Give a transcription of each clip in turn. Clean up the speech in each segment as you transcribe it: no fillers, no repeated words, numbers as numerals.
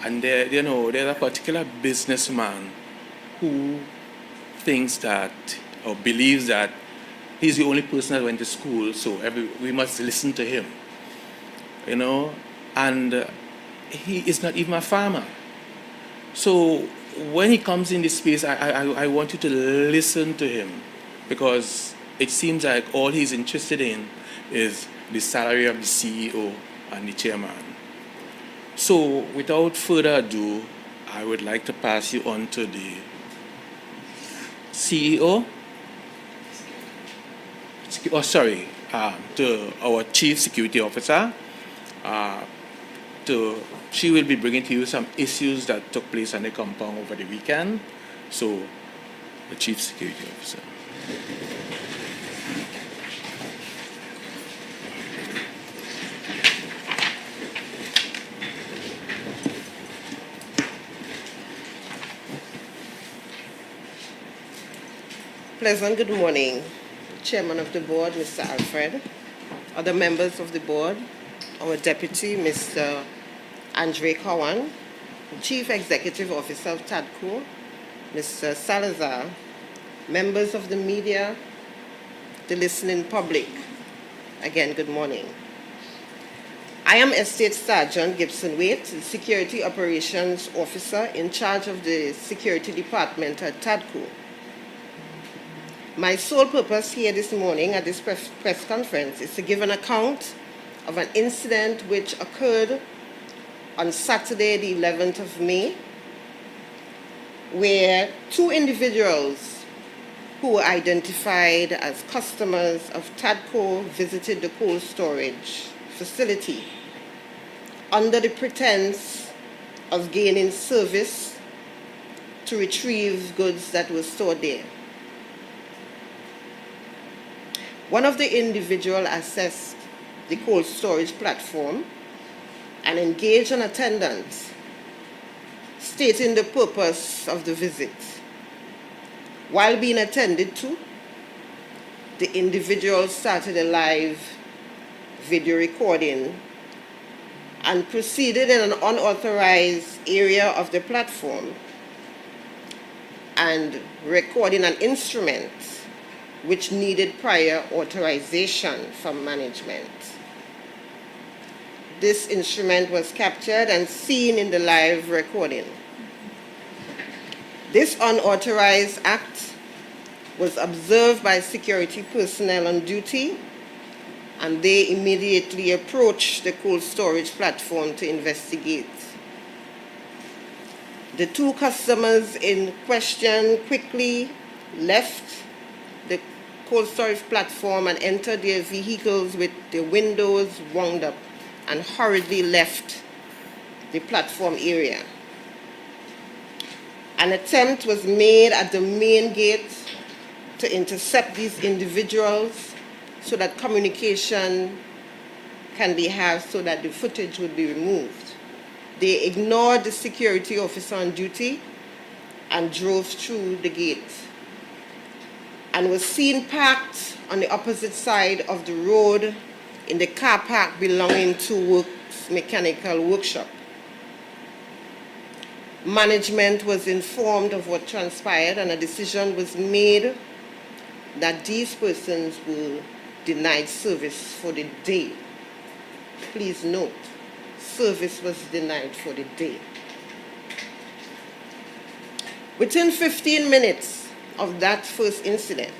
And there's a particular businessman who thinks that or believes that he's the only person that went to school, so we must listen to him. And he is not even a farmer. So when he comes in this space, I want you to listen to him, because it seems like all he's interested in is the salary of the CEO and the chairman. So without further ado, I would like to pass you on to the CEO. To our Chief Security Officer. She will be bringing to you some issues that took place on the compound over the weekend. So, the Chief Security Officer. Pleasant good morning, Chairman of the Board, Mr. Alfred, other members of the Board, our Deputy, Mr. Andre Cowan, Chief Executive Officer of Tadco, Mr. Salazar, members of the media, the listening public. Again, good morning. I am Estate Sergeant Gibson Waite, the Security Operations Officer in charge of the Security Department at Tadco. My sole purpose here this morning at this press conference is to give an account of an incident which occurred on Saturday, the 11th of May, where two individuals who were identified as customers of Tadco visited the cold storage facility under the pretense of gaining service to retrieve goods that were stored there. One of the individuals accessed the cold storage platform and engaged an attendant, stating the purpose of the visit. While being attended to, the individual started a live video recording and proceeded in an unauthorized area of the platform and recording an instrument which needed prior authorization from management. This instrument was captured and seen in the live recording. This unauthorized act was observed by security personnel on duty, and they immediately approached the cold storage platform to investigate. The two customers in question quickly left the cold storage platform and entered their vehicles with the windows wound up and hurriedly left the platform area. An attempt was made at the main gate to intercept these individuals so that communication can be had so that the footage would be removed. They ignored the security officer on duty and drove through the gate, and was seen parked on the opposite side of the road in the car park belonging to Works Mechanical Workshop. Management was informed of what transpired, and a decision was made that these persons were denied service for the day. Please note, service was denied for the day. Within 15 minutes of that first incident,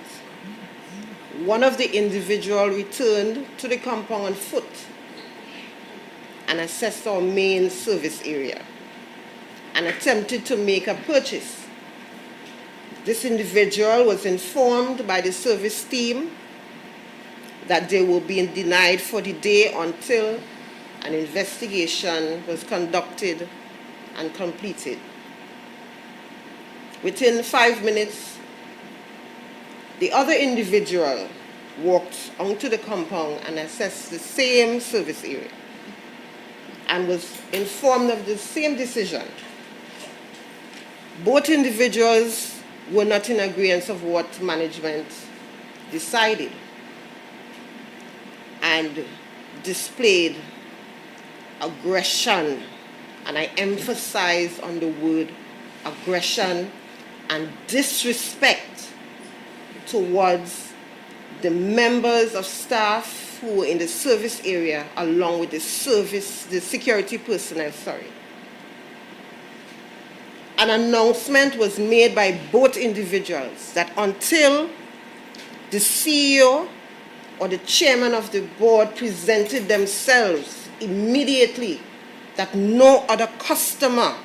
one of the individuals returned to the compound on foot and accessed our main service area and attempted to make a purchase. This individual was informed by the service team that they were being denied for the day until an investigation was conducted and completed. Within 5 minutes, the other individual walked onto the compound and accessed the same service area and was informed of the same decision. Both individuals were not in agreement of what management decided and displayed aggression And I emphasize on the word aggression and disrespect towards the members of staff who were in the service area along with the security personnel, An announcement was made by both individuals that until the CEO or the chairman of the board presented themselves immediately, that no other customer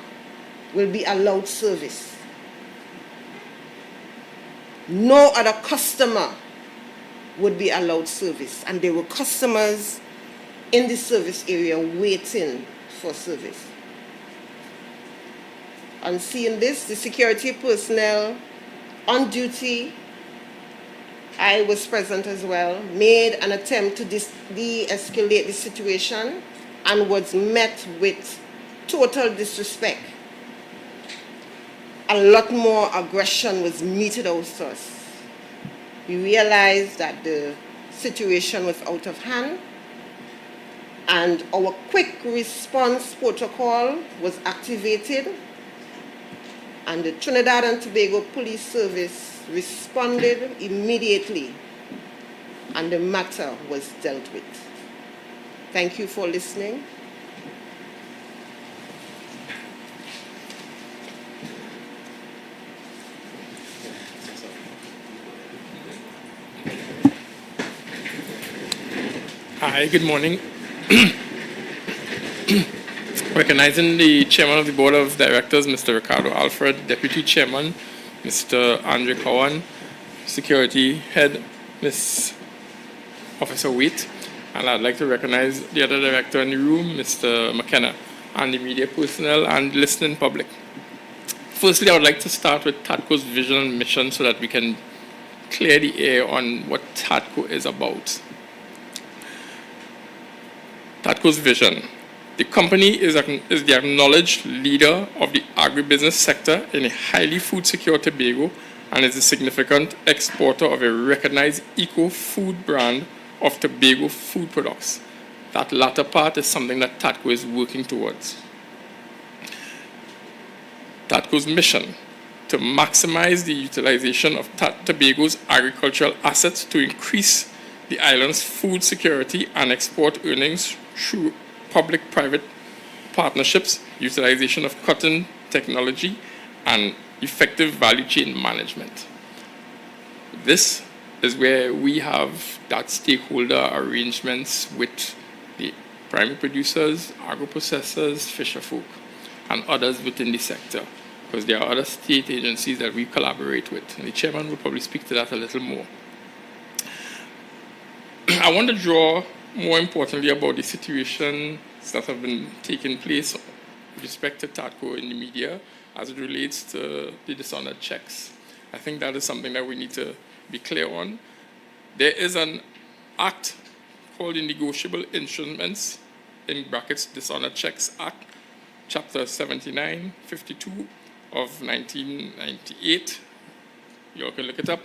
will be allowed service. No other customer would be allowed service. And there were customers in the service area waiting for service. On seeing this, the security personnel on duty, I was present as well, made an attempt to de-escalate the situation and was met with total disrespect. A lot more aggression was meted out to us. We realized that the situation was out of hand, and our quick response protocol was activated, and the Trinidad and Tobago Police Service responded immediately, and the matter was dealt with. Thank you for listening. Hi, good morning. Recognizing the Chairman of the Board of Directors, Mr. Ricardo Alfred, Deputy Chairman, Mr. Andre Cowan, Security Head, Ms. Officer Waite, and I'd like to recognize the other director in the room, Mr. McKenna, and the media personnel and listening public. Firstly, I would like to start with Tadco's vision and mission so that we can clear the air on what Tadco is about. Tadco's vision. The company is the acknowledged leader of the agribusiness sector in a highly food-secure Tobago and is a significant exporter of a recognized eco-food brand of Tobago food products. That latter part is something that Tadco is working towards. Tadco's mission: to maximize the utilization of Tobago's agricultural assets to increase the island's food security and export earnings through public-private partnerships, utilization of cotton technology, and effective value chain management. This is where we have that stakeholder arrangements with the primary producers, agro-processors, fisherfolk, and others within the sector, because there are other state agencies that we collaborate with, and the chairman will probably speak to that a little more. I want to draw more importantly about the situations that have been taking place with respect to Tadco in the media as it relates to the dishonored checks. I think that is something that we need to be clear on. There is an act called the Negotiable Instruments, in brackets Dishonored Checks Act, Chapter 7952 of 1998. You all can look it up.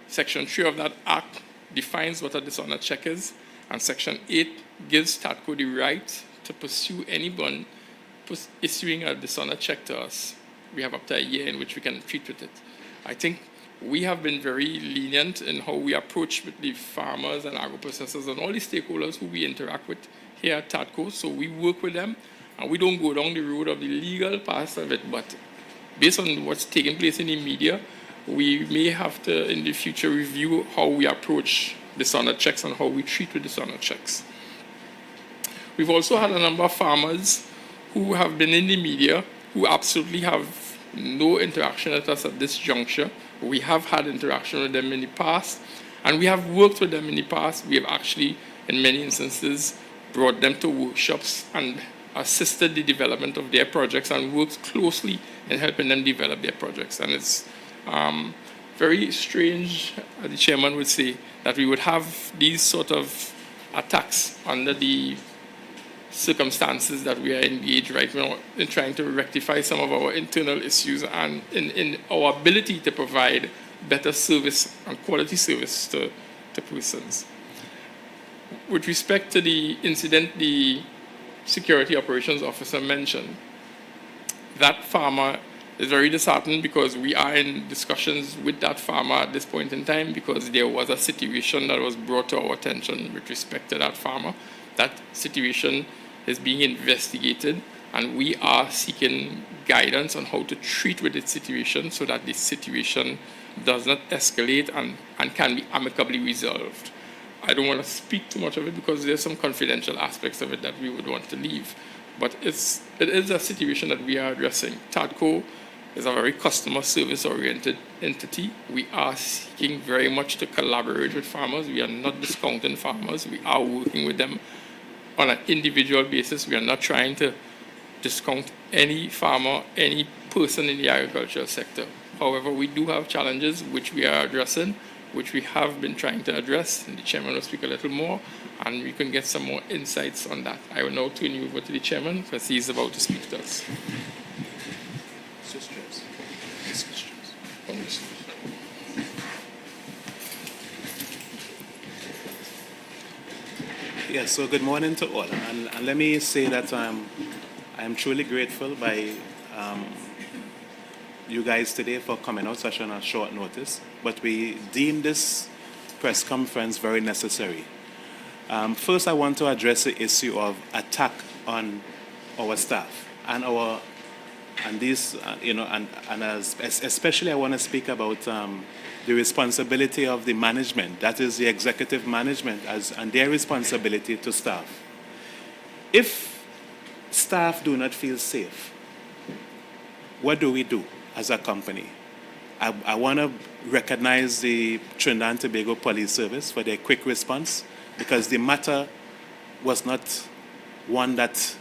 Section 3 of that act defines what a dishonored check is, and Section 8 gives Tadco the right to pursue anyone issuing a dishonored check to us. We have up to a year in which we can treat with it. I think we have been very lenient in how we approach with the farmers and agro-processors and all the stakeholders who we interact with here at Tadco. So we work with them, and we don't go down the road of the legal part of it, but based on what's taking place in the media, we may have to, in the future, review how we approach dishonored checks and how we treat with dishonored checks. We've also had a number of farmers who have been in the media who absolutely have no interaction with us at this juncture. We have had interaction with them in the past, and we have worked with them in the past. We have actually, in many instances, brought them to workshops and assisted the development of their projects and worked closely in helping them develop their projects. And it's very strange, the chairman would say, that we would have these sort of attacks under the circumstances that we are engaged right now in trying to rectify some of our internal issues and in our ability to provide better service and quality service to persons. With respect to the incident the security operations officer mentioned, that farmer is very disheartened because we are in discussions with that farmer at this point in time because there was a situation that was brought to our attention with respect to that farmer. That situation is being investigated, and we are seeking guidance on how to treat with this situation so that this situation does not escalate and can be amicably resolved. I don't want to speak too much of it because there's some confidential aspects of it that we would want to leave. But it is a situation that we are addressing. Tadco is a very customer service oriented entity. We are seeking very much to collaborate with farmers. We are not discounting farmers. We are working with them on an individual basis. We are not trying to discount any farmer, any person in the agricultural sector. However, we do have challenges which we are addressing, which we have been trying to address, and the chairman will speak a little more, and we can get some more insights on that. I will now turn you over to the chairman because he is about to speak to us. Yes, so good morning to all. And let me say that I'm truly grateful by you guys today for coming out such on a short notice. But we deem this press conference very necessary. First, I want to address the issue of attack on our staff and especially I want to speak about the responsibility of the management, that is the executive management, and their responsibility to staff. If staff do not feel safe, what do we do as a company? I want to recognize the Trinidad and Tobago Police Service for their quick response, because the matter was not one that,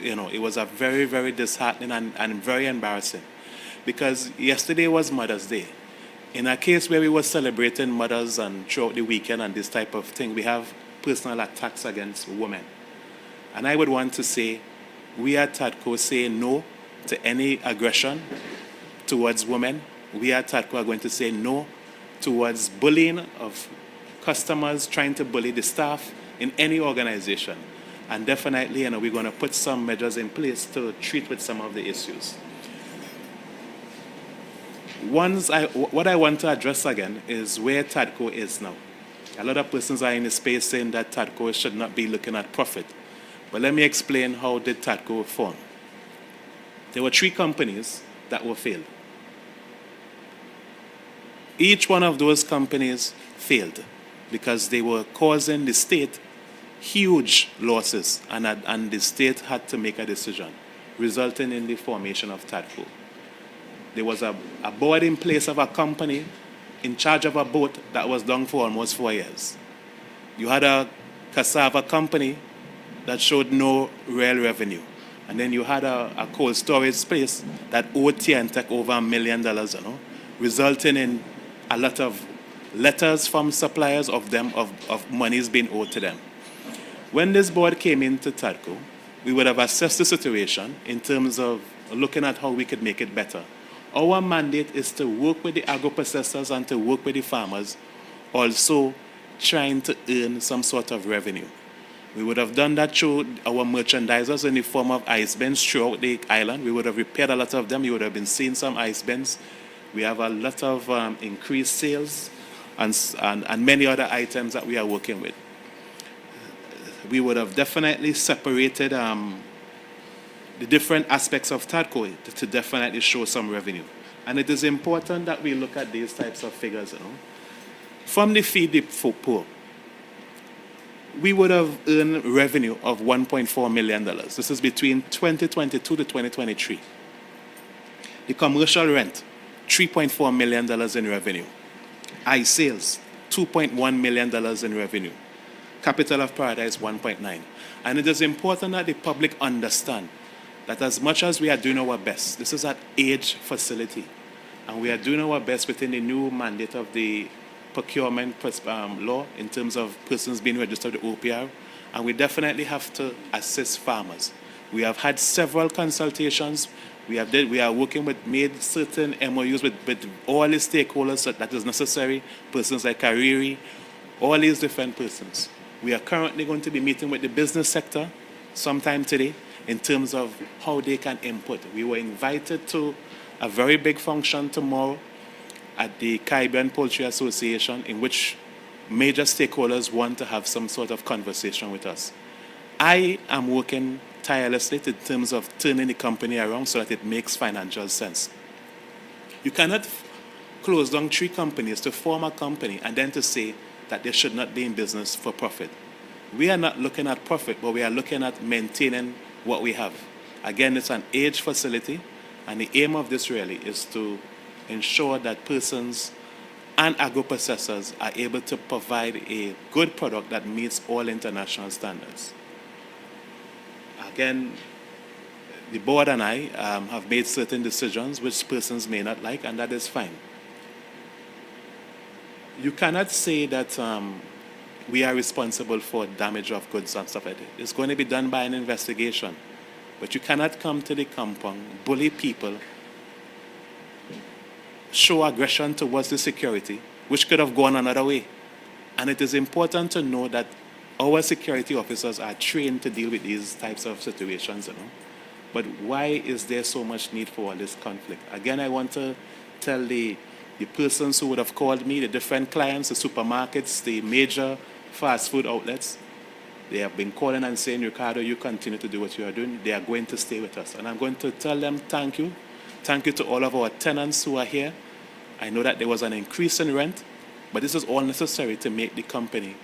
it was a very, very disheartening and very embarrassing. Because yesterday was Mother's Day. In a case where we were celebrating mothers and throughout the weekend and this type of thing, we have personal attacks against women. And I would want to say, we at Tadco say no to any aggression towards women. We at Tadco are going to say no towards bullying of customers, trying to bully the staff in any organization. And definitely, we're going to put some measures in place to treat with some of the issues. What I want to address again is where Tadco is now. A lot of persons are in the space saying that Tadco should not be looking at profit. But let me explain how did Tadco form. There were 3 companies that were failed. Each one of those companies failed because they were causing the state huge losses, and the state had to make a decision, resulting in the formation of Tadco. There was a board in place of a company in charge of a boat that was down for almost 4 years. You had a cassava company that showed no real revenue. And then you had a cold storage space that owed TNTech over $1 million, resulting in a lot of letters from suppliers of monies being owed to them. When this board came into Tadco, we would have assessed the situation in terms of looking at how we could make it better. Our mandate is to work with the agro-processors and to work with the farmers, also trying to earn some sort of revenue. We would have done that through our merchandisers in the form of ice bins throughout the island. We would have repaired a lot of them. You would have been seeing some ice bins. We have a lot of increased sales and many other items that we are working with. We would have definitely separated the different aspects of Tadco to definitely show some revenue. And it is important that we look at these types of figures. From the Feed the Poor, we would have earned revenue of $1.4 million. This is between 2022 to 2023. The commercial rent, $3.4 million in revenue. Ice sales, $2.1 million in revenue. Capital of Paradise, 1.9. And it is important that the public understand that as much as we are doing our best, this is an age facility, and we are doing our best within the new mandate of the procurement law in terms of persons being registered with OPR, and we definitely have to assist farmers. We have had several consultations. We are working with, made certain MOUs with all the stakeholders that is necessary, persons like Kariri, all these different persons. We are currently going to be meeting with the business sector sometime today. in terms of how they can input. We were invited to a very big function tomorrow at the Caribbean Poultry Association, in which major stakeholders want to have some sort of conversation with us. I am working tirelessly in terms of turning the company around so that it makes financial sense. You cannot close down 3 companies to form a company and then to say that they should not be in business for profit. We are not looking at profit, but we are looking at maintaining what we have. Again, it's an aged facility, and the aim of this really is to ensure that persons and agro-processors are able to provide a good product that meets all international standards. Again, the board and I have made certain decisions which persons may not like, and that is fine. You cannot say that we are responsible for damage of goods and stuff like that. It's going to be done by an investigation. But you cannot come to the compound, bully people, show aggression towards the security, which could have gone another way. And it is important to know that our security officers are trained to deal with these types of situations, But why is there so much need for all this conflict? Again, I want to tell the persons who would have called me, the different clients, the supermarkets, the major fast food outlets, they have been calling and saying, Ricardo, you continue to do what you are doing. They are going to stay with us. And I'm going to tell them thank you. Thank you to all of our tenants who are here. I know that there was an increase in rent, but this is all necessary to make the company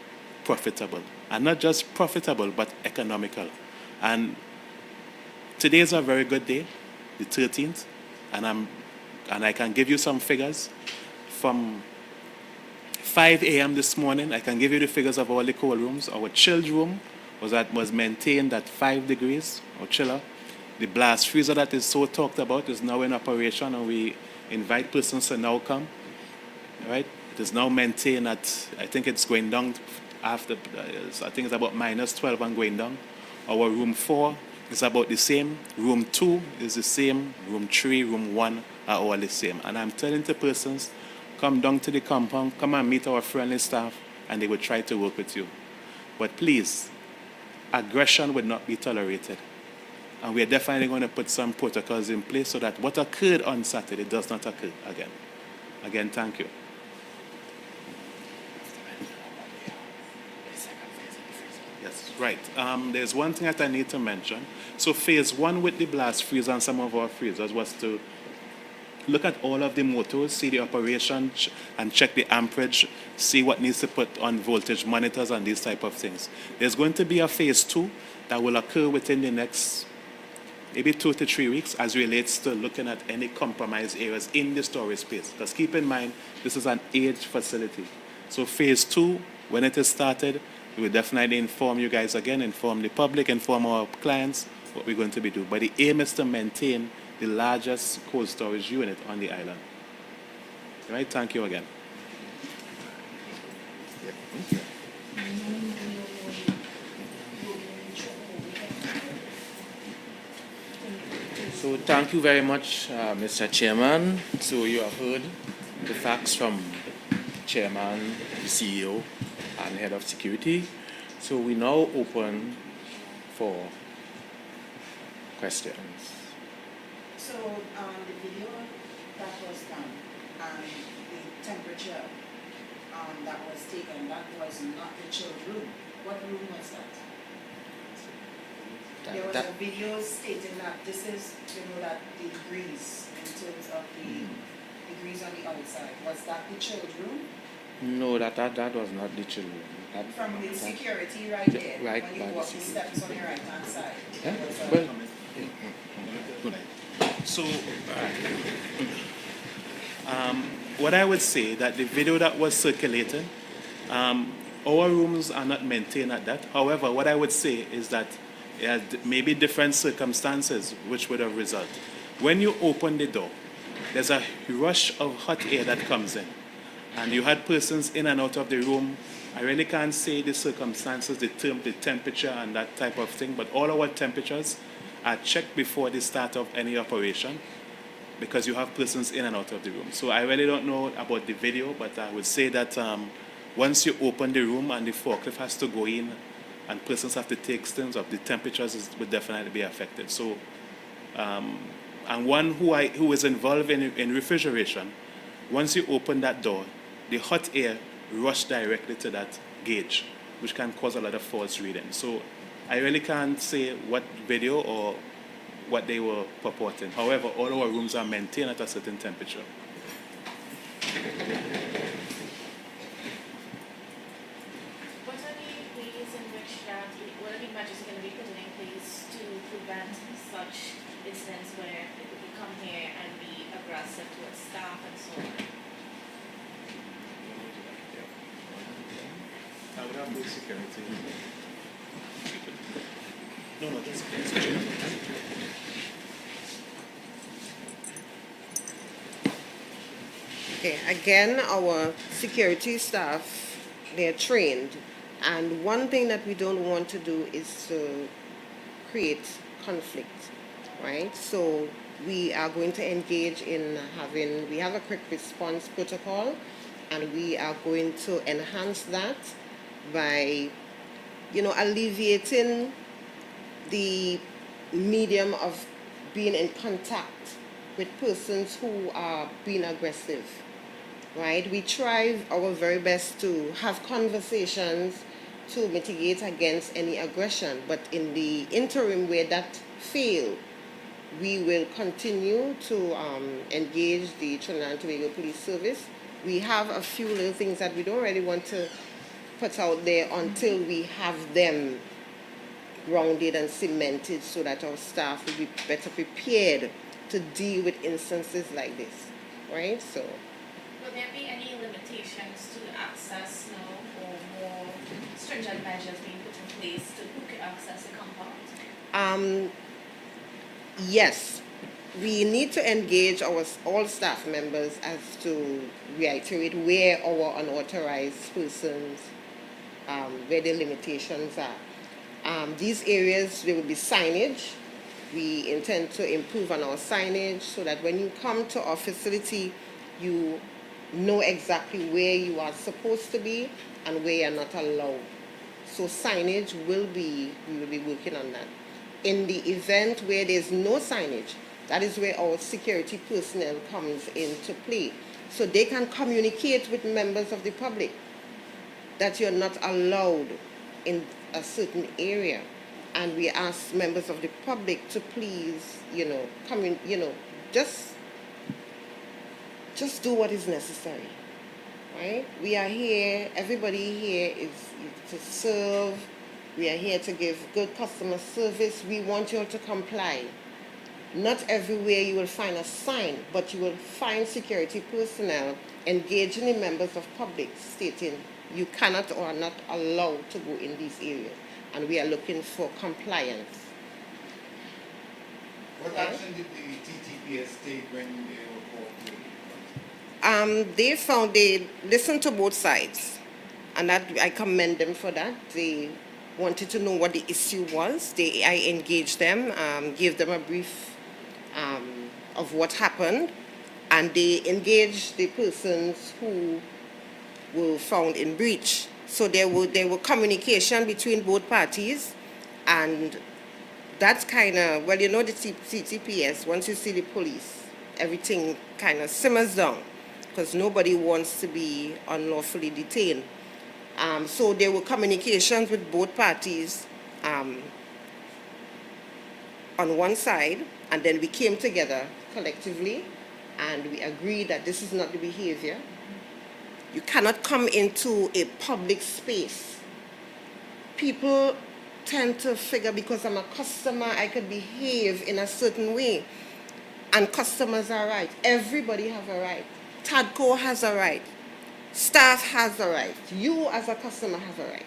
profitable. And not just profitable, but economical. And today is a very good day, the 13th, and I can give you some figures. From 5 a.m. this morning, I can give you the figures of all the cold rooms. Our chilled room was maintained at 5 degrees or chiller. The blast freezer that is so talked about is now in operation, and we invite persons to now come. Right? It is now maintained at, I think it's going down after, I think it's about -12 and going down. Our room 4 is about the same. Room 2 is the same. Room 3, room 1 are all the same. And I'm telling the persons, come down to the compound, come and meet our friendly staff, and they will try to work with you. But please, aggression would not be tolerated. And we are definitely going to put some protocols in place so that what occurred on Saturday does not occur again. Again, thank you. Yes, right. There's one thing that I need to mention. So phase 1 with the blast freezer and some of our freezers was to look at all of the motors, see the operation, and check the amperage, see what needs to put on voltage monitors and these type of things. There's going to be a phase 2 that will occur within the next maybe 2 to 3 weeks as relates to looking at any compromised areas in the storage space. Because keep in mind, this is an aged facility. So phase 2, when it is started, we will definitely inform you guys again, inform the public, inform our clients what we're going to be doing. But the aim is to maintain the largest cold storage unit on the island. All right, thank you again. So thank you very much, Mr. Chairman. So you have heard the facts from Chairman, the CEO, and Head of Security. So we now open for questions. So the video that was done and the temperature that was taken, that was not the chilled room. What room was that? There was a video stating that this is, that the degrees in terms of the degrees on the outside. Was that the chilled room? No, that was not the children. From the security right there, right when by you the walk the security. steps on your right hand side. Yeah? There was a- Well, So, what I would say that the video that was circulated, our rooms are not maintained at that. However, what I would say is that there are maybe different circumstances which would have resulted. When you open the door, there's a rush of hot air that comes in, and you had persons in and out of the room. I really can't say the circumstances, the temperature and that type of thing, but all our temperatures are checked before the start of any operation because you have persons in and out of the room. So I really don't know about the video, but I would say that once you open the room and the forklift has to go in and persons have to take stems up, the temperatures would definitely be affected. So, and one who is involved in refrigeration, once you open that door, the hot air rush directly to that gauge, which can cause a lot of false reading. So I really can't say what video or what they were purporting. However, all our rooms are maintained at a certain temperature. What are the ways in which what are the measures going to be put in place to prevent such incidents where people can come here and be aggressive towards staff and so on? I would have good security. No, that's Okay, again, our security staff, they're trained. And one thing that we don't want to do is to create conflict, right? So we are going to engage in we have a quick response protocol, and we are going to enhance that by, alleviating the medium of being in contact with persons who are being aggressive, right? We try our very best to have conversations to mitigate against any aggression, but in the interim where that fails, we will continue to engage the Trinidad and Tobago Police Service. We have a few little things that we don't really want to put out there until we have them grounded and cemented so that our staff will be better prepared to deal with instances like this, right? So, Will there be any limitations to access now, or more stringent measures being put in place to who can access the compound? yes, we need to engage all staff members as to reiterate where our unauthorized persons, where the limitations are. These areas, there will be signage. We intend to improve on our signage so that when you come to our facility, you know exactly where you are supposed to be and where you're not allowed. So signage we will be working on that. In the event where there's no signage, that is where our security personnel comes into play. So they can communicate with members of the public that you're not allowed in a certain area. And we ask members of the public to please, come in, just do what is necessary, right? We are here, everybody here is to serve. We are here to give good customer service. We want you all to comply. Not everywhere you will find a sign, but you will find security personnel engaging the members of public stating you cannot or are not allowed to go in these areas. And we are looking for compliance. What action did the TTPS take when they were called? They listened to both sides, and that I commend them for that. They wanted to know what the issue was. I engaged them, gave them a brief of what happened, and they engaged the persons who were found in breach. So there were communication between both parties, and that's kind of, the TTPS, once you see the police, everything kind of simmers down because nobody wants to be unlawfully detained. So there were communications with both parties on one side, and then we came together collectively and we agreed that this is not the behavior. You cannot come into a public space. People tend to figure because I'm a customer, I could behave in a certain way. And customers are right. Everybody has a right. Tadco has a right. Staff has a right. You as a customer have a right.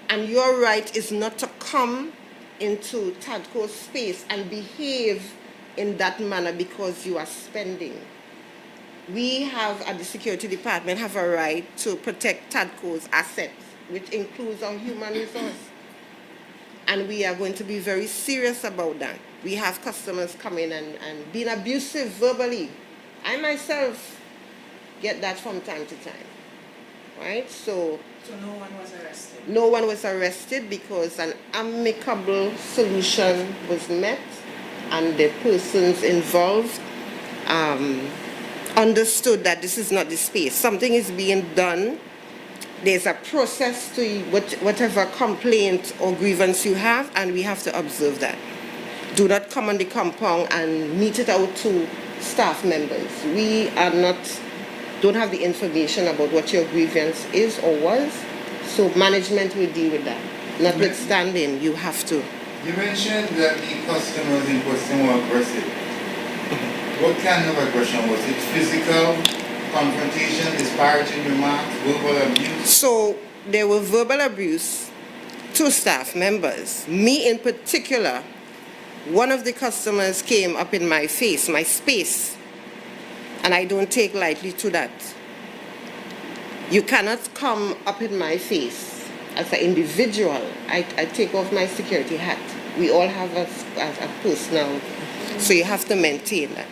And your right is not to come into Tadco's space and behave in that manner because you are spending. We have, at the security department, have a right to protect Tadco's assets, which includes our human resource. And we are going to be very serious about that. We have customers coming and being abusive verbally. I myself get that from time to time. right? So So no one was arrested? no one was arrested because an amicable solution was met and the persons involved understood that this is not the space. Something is being done. There's a process to whatever complaint or grievance you have, and we have to observe that. Do not come on the compound and meet it out to staff members. We don't have the information about what your grievance is or was, so management will deal with that. Notwithstanding, you have to. You mentioned that the customers in question were aggressive. What kind of aggression? Was it physical, confrontation, disparaging remarks, verbal abuse? So there were verbal abuse to staff members. Me in particular, one of the customers came up in my face, my space, and I don't take lightly to that. You cannot come up in my face as an individual. I take off my security hat. We all have a personal, so you have to maintain that.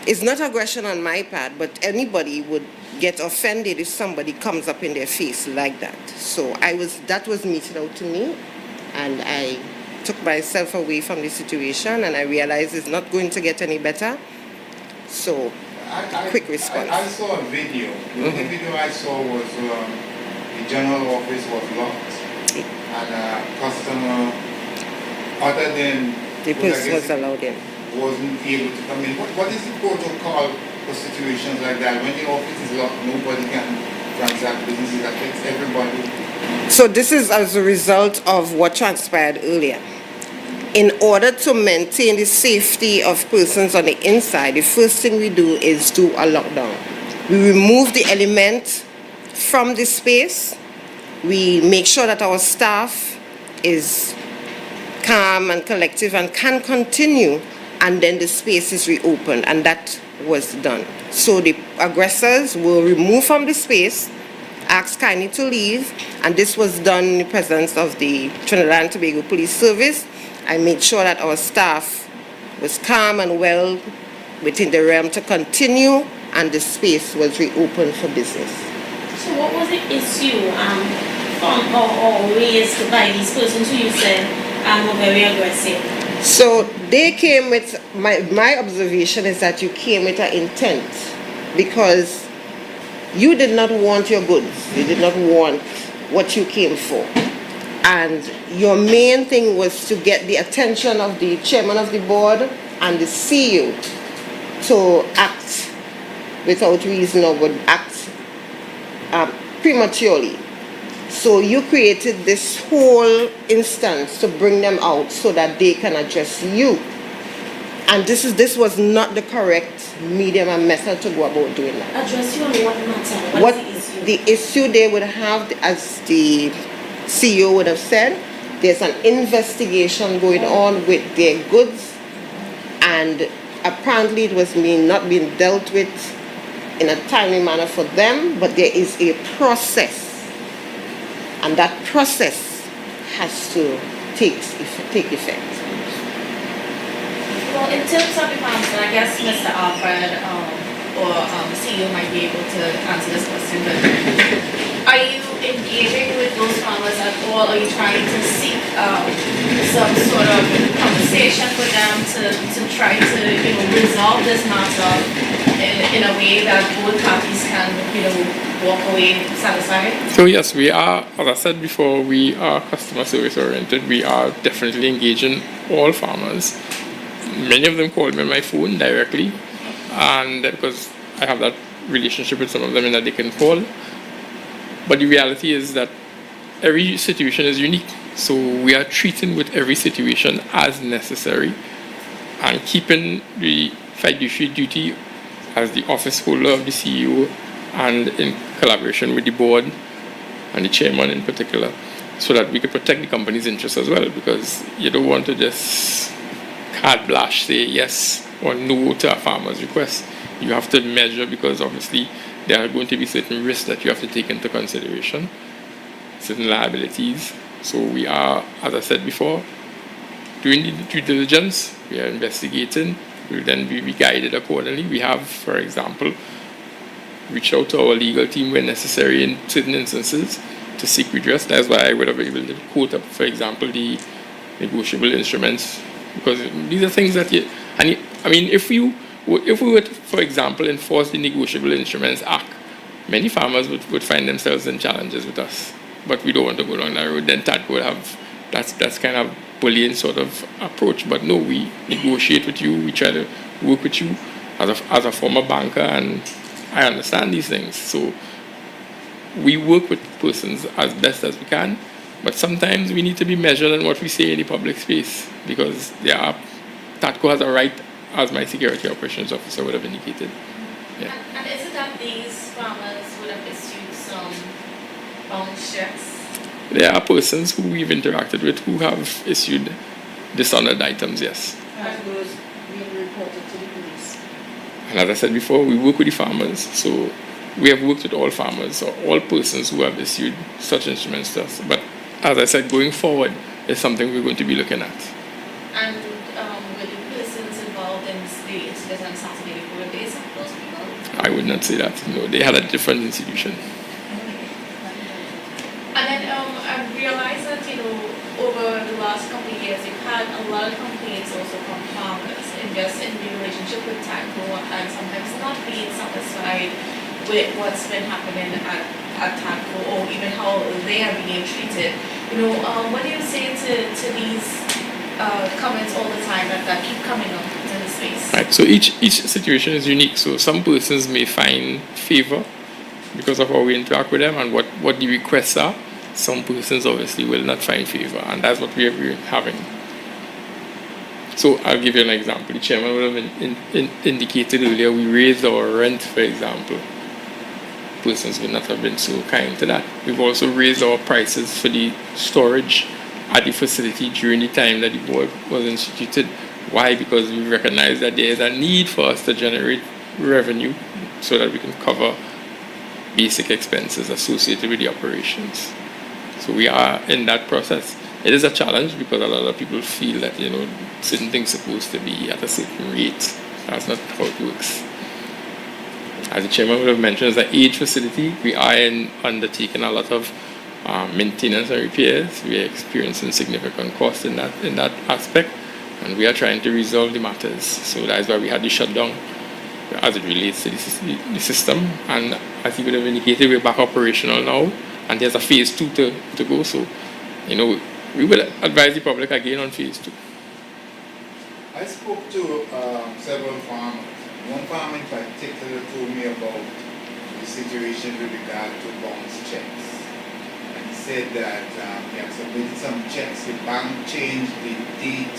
It's not aggression on my part, but anybody would get offended if somebody comes up in their face like that. So that was meted out to me, and I took myself away from the situation, and I realized it's not going to get any better. So, quick response. I saw a video. The only video I saw was the general office was locked, and a customer, other than The person was allowed in. wasn't able to come in. What is the protocol for situations like that? When the office is locked, nobody can transact business. It affects everybody. So this is as a result of what transpired earlier. In order to maintain the safety of persons on the inside, the first thing we do is do a lockdown. We remove the element from the space. We make sure that our staff is calm and collective and can continue, and then the space is reopened, and that was done. So the aggressors were removed from the space, asked kindly to leave, and this was done in the presence of the Trinidad and Tobago Police Service. I made sure that our staff was calm and well within the realm to continue, and the space was reopened for business. So what was the issue from or raised by these persons who you said were very aggressive? So they came with, my observation is that you came with an intent, because you did not want your goods. You did not want what you came for. And your main thing was to get the attention of the chairman of the board and the CEO to act without reason or would act prematurely. So you created this whole instance to bring them out so that they can address you. And this was not the correct medium and method to go about doing that. Address you on what matter? What is the issue? The issue they would have, as the CEO would have said, there's an investigation going on with their goods, and apparently it was not being dealt with in a timely manner for them, but there is a process, and that process has to take effect. Well, in terms of the answer, I guess Mr. Alfred or the CEO might be able to answer this question, but are you engaging with those farmers at all? Are you trying to seek some sort of conversation with them to try to resolve this matter in a way that both parties can walk away satisfied? So yes, we are, as I said before, we are customer service oriented. We are definitely engaging all farmers. Many of them call me on my phone directly, and because I have that relationship with some of them and that they can call. But the reality is that every situation is unique. So we are treating with every situation as necessary and keeping the fiduciary duty as the office holder of the CEO and in collaboration with the board and the chairman in particular, so that we could protect the company's interests as well, because you don't want to just carte blanche say yes or no to a farmer's request. You have to measure, because obviously there are going to be certain risks that you have to take into consideration, certain liabilities. So we are, as I said before, doing the due diligence, we are investigating, we will then be guided accordingly. We have, for example, reached out to our legal team when necessary in certain instances to seek redress. That's why I would have been able to quote up, for example, the negotiable instruments, because these are things that if we were to, for example, enforce the Negotiable Instruments Act, many farmers would find themselves in challenges with us. But we don't want to go down that road. Then Tadco would have that's kind of bullying sort of approach. But no, we negotiate with you. We try to work with you as a former banker, and I understand these things. So we work with persons as best as we can. But sometimes we need to be measured in what we say in the public space, because Tadco has a right, as my security operations officer would have indicated. Yeah. And is it that these farmers would have issued some bounce checks? There are persons who we've interacted with who have issued dishonored items, yes. Have those been reported to the police? And as I said before, we work with the farmers, so we have worked with all farmers or all persons who have issued such instruments to us. But as I said, going forward is something we're going to be looking at. And were the persons involved in the incident on Saturday, were they some of those people? I would not say that. No, they had a different institution. And then I realized that, over the last couple of years, you've had a lot of complaints also from farmers in the relationship with Tadco, and sometimes not being satisfied with what's been happening at Tadco, or even how they are being treated. What do you say to these comments all the time that keep coming up in the space? Right. So each situation is unique. So some persons may find favor because of how we interact with them and what the requests are. Some persons obviously will not find favor, and that's what we are having. So I'll give you an example. The chairman would have indicated earlier we raised our rent, for example. Persons would not have been so kind to that. We've also raised our prices for the storage at the facility during the time that the board was instituted. Why? Because we recognize that there is a need for us to generate revenue so that we can cover basic expenses associated with the operations. So we are in that process. It is a challenge because a lot of people feel that certain things are supposed to be at a certain rate. That's not how it works. As the chairman would have mentioned, as an age facility, we are undertaking a lot of maintenance and repairs. We are experiencing significant costs in that aspect, and we are trying to resolve the matters. So that's why we had the shutdown as it relates to the system. And as you would have indicated, we're back operational now, and there's a phase 2 to go. So, we would advise the public again on phase 2. I spoke to several farmers. One farmer in particular told me about the situation with regard to bounce checks. And he said that he had submitted some checks, the bank changed the date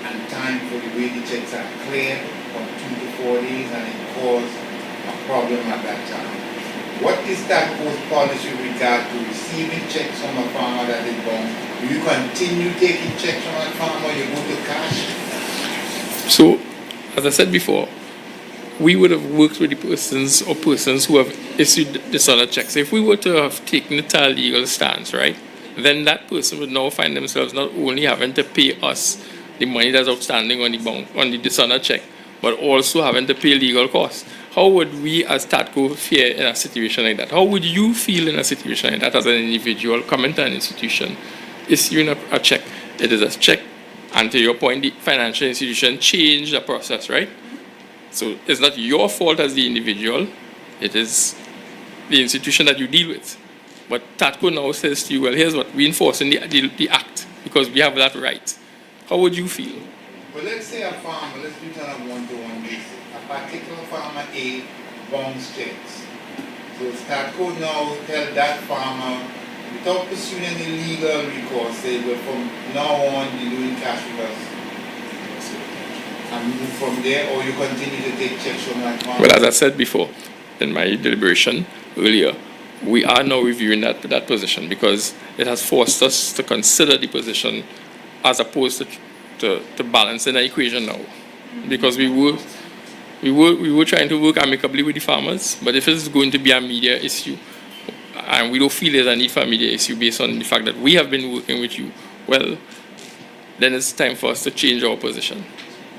and time for the way the checks are cleared from 2 to 4 days, and it caused a problem at that time. What is Tadco's policy with regard to receiving checks from a farmer that is bounced? Do you continue taking checks from that farmer or you go to cash? So, as I said before, we would have worked with the persons who have issued dishonored checks. If we were to have taken the legal stance, right, then that person would now find themselves not only having to pay us the money that's outstanding on the dishonored check, but also having to pay legal costs. How would we as Tadco fare in a situation like that? How would you feel in a situation like that as an individual coming to an institution, issuing a check? It is a check, and to your point, the financial institution changed the process, right? So it's not your fault as the individual, it is the institution that you deal with. But Tadco now says to you, well, here's what, we're enforcing the act because we have that right. How would you feel? Well, let's say a farmer, let's do it on a one-to-one basis. A particular farmer A bounce checks. So Tadco now tell that farmer, without pursuing any legal recourse, say, well, from now on, you're doing cash with us. And move from there, or you continue to take checks from that farmer? Well, as I said before, in my deliberation earlier, we are now reviewing that position because it has forced us to consider the position as opposed to balance in the equation now. Because we were trying to work amicably with the farmers, but if it's going to be a media issue, and we don't feel there's a need for a media issue based on the fact that we have been working with you, well, then it's time for us to change our position.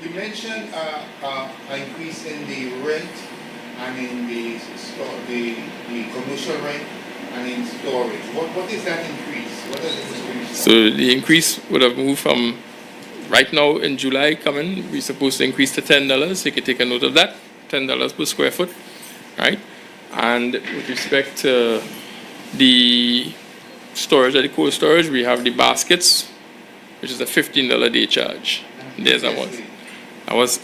You mentioned an increase in the rent and in the commercial rent and in storage. What is that increase? What does it increase? So the increase would have moved from right now in July coming, we're supposed to increase to $10. You can take a note of that, $10 per square foot, right? And with respect to the storage at the cold storage, we have the baskets, which is a $15 day charge. There's that one. That was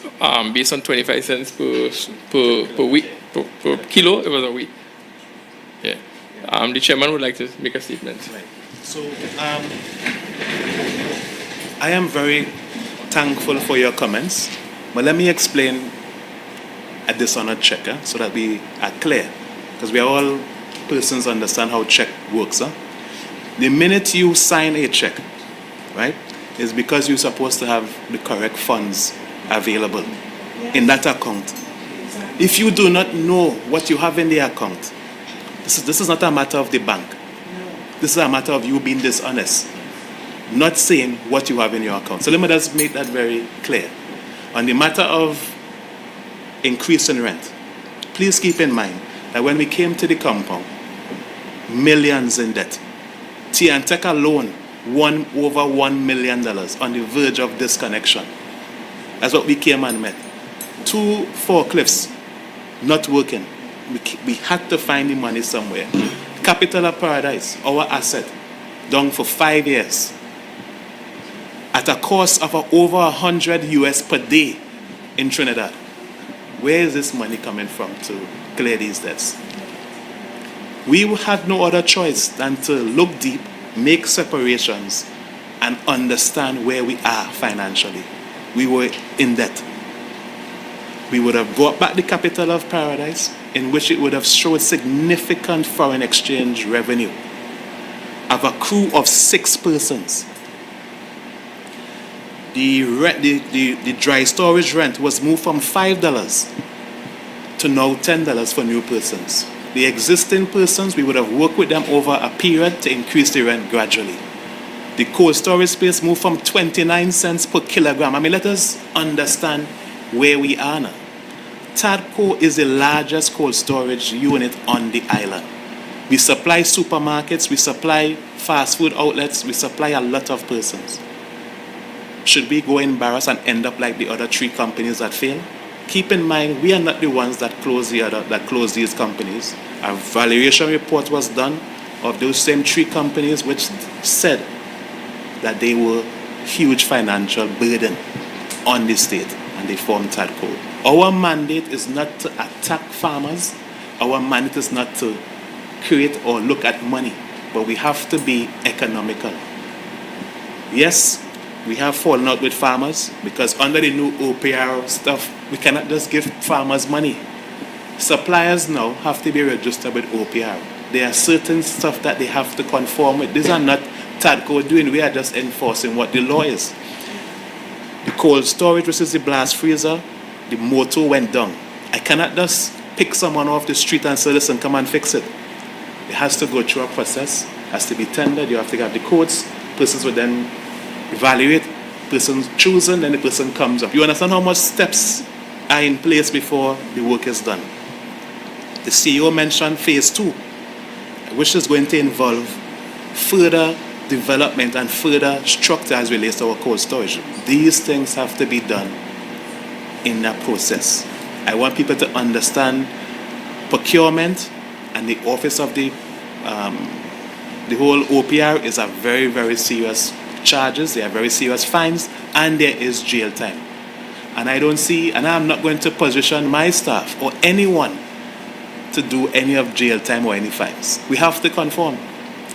based on 25 cents per week, per kilo, it was a week. Yeah. The chairman would like to make a statement. Right. So, I am very thankful for your comments, but let me explain a dishonored checker so that we are clear, because we are all persons understand how check works. Huh? The minute you sign a check, right, is because you're supposed to have the correct funds available in that account. If you do not know what you have in the account, this is not a matter of the bank. This is a matter of you being dishonest, not saying what you have in your account. So let me just make that very clear. On the matter of increase in rent, please keep in mind that when we came to the compound, millions in debt. Tadco alone won over $1 million on the verge of disconnection. That's what we came and met. 2 forklifts not working. We had to find the money somewhere. Capital of Paradise, our asset, down for 5 years at a cost of over $100 per day in Trinidad. Where is this money coming from to clear these debts? We had no other choice than to look deep, make separations, and understand where we are financially. We were in debt. We would have brought back the capital of Paradise, in which it would have showed significant foreign exchange revenue of a crew of 6 persons. The dry storage rent was moved from $5 to now $10 for new persons. The existing persons, we would have worked with them over a period to increase the rent gradually. The cold storage space moved from 29 cents per kilogram. I mean, let us understand where we are now. Tadco is the largest cold storage unit on the island. We supply supermarkets, we supply fast food outlets, we supply a lot of persons. Should we go embarrassed and end up like the other 3 companies that fail? Keep in mind, we are not the ones that close these companies. A valuation report was done of those same 3 companies which said that they were huge financial burden on the state, and they formed Tadco. Our mandate is not to attack farmers. Our mandate is not to create or look at money, but we have to be economical. Yes, we have fallen out with farmers because under the new OPR stuff, we cannot just give farmers money. Suppliers now have to be registered with OPR. There are certain stuff that they have to conform with. These are not Tadco doing. We are just enforcing what the law is. The cold storage versus the blast freezer, the motor went down. I cannot just pick someone off the street and say, listen, come and fix it. It has to go through a process, has to be tendered, you have to have the codes, persons will then evaluate, person chosen, then the person comes up. You understand how much steps are in place before the work is done? The CEO mentioned phase 2, which is going to involve further development and further structure as relates to our cold storage. These things have to be done in that process. I want people to understand procurement and the office of the whole OPR is a very, very serious charges, there are very serious fines, and there is jail time. And I don't see, and I'm not going to position my staff or anyone to do any of jail time or any fines. We have to conform.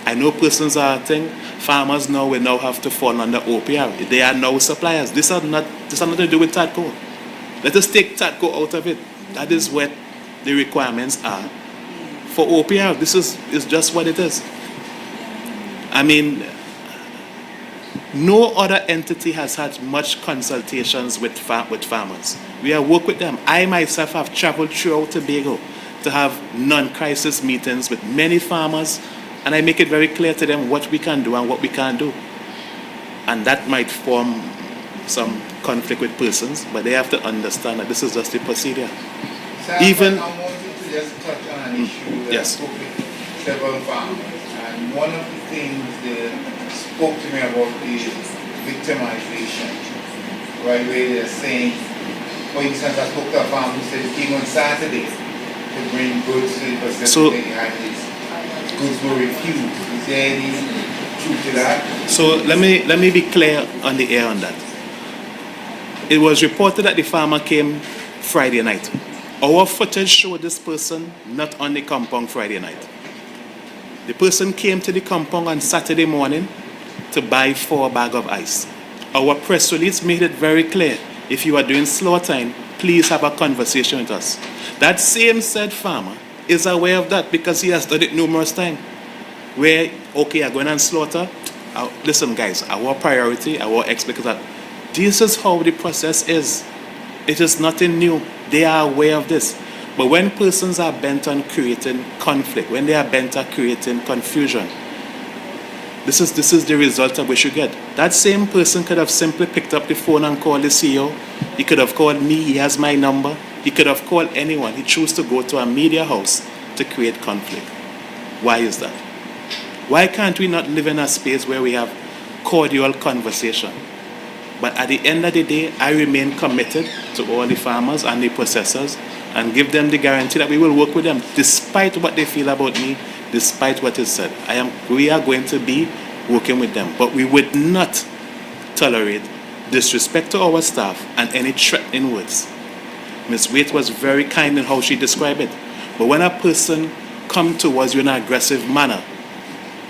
I know persons are thing, farmers now will now have to fall under OPR. They are now suppliers. This has nothing to do with Tadco. Let us take Tadco out of it. That is what the requirements are. For OPR, this is just what it is. I mean, no other entity has had much consultations with farmers. We have worked with them. I myself have traveled throughout Tobago to have non-crisis meetings with many farmers, and I make it very clear to them what we can do and what we can't do. And that might form some conflict with persons, but they have to understand that this is just the procedure. Sir, Even- I wanted to just touch on an issue that Yes. I spoke with several farmers, and one of the things they spoke to me about is victimization, right, where they're saying, for instance, I spoke to a farmer who said he came on Saturday to bring goods to the processing So- and his goods were refused. Is there any truth to that? So let me be clear on the air on that. It was reported that the farmer came Friday night. Our footage showed this person not on the compound Friday night. The person came to the compound on Saturday morning to buy 4 bags of ice. Our press release made it very clear. If you are doing slaughter, please have a conversation with us. That same said farmer is aware of that because he has done it numerous times. Where, okay, I'm going on slaughter. Listen, guys, our priority, our expectation, that this is how the process is. It is nothing new. They are aware of this. But when persons are bent on creating conflict, when they are bent on creating confusion, this is the result that we should get. That same person could have simply picked up the phone and called the CEO. He could have called me. He has my number. He could have called anyone. He chose to go to a media house to create conflict. Why is that? Why can't we not live in a space where we have cordial conversation? But at the end of the day, I remain committed to all the farmers and the processors and give them the guarantee that we will work with them despite what they feel about me, despite what is said. We are going to be working with them, but we would not tolerate disrespect to our staff and any threatening words. Ms. Waite was very kind in how she described it. But when a person comes towards you in an aggressive manner,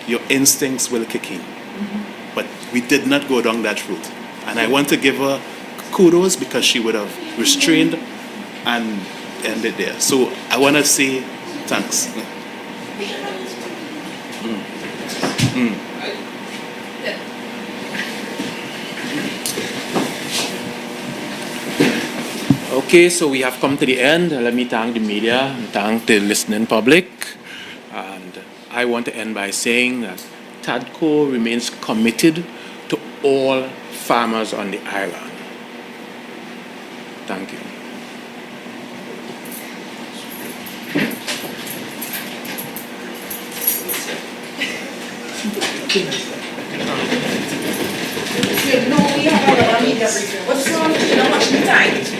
your instincts will kick in. But we did not go down that route. And I want to give her kudos because she would have restrained and ended there. So I want to say thanks. Okay, so we have come to the end. Let me thank the media and thank the listening public. And I want to end by saying that Tadco remains committed to all farmers on the island. Thank you. No, we have a media briefing. What's wrong with you not watching the time?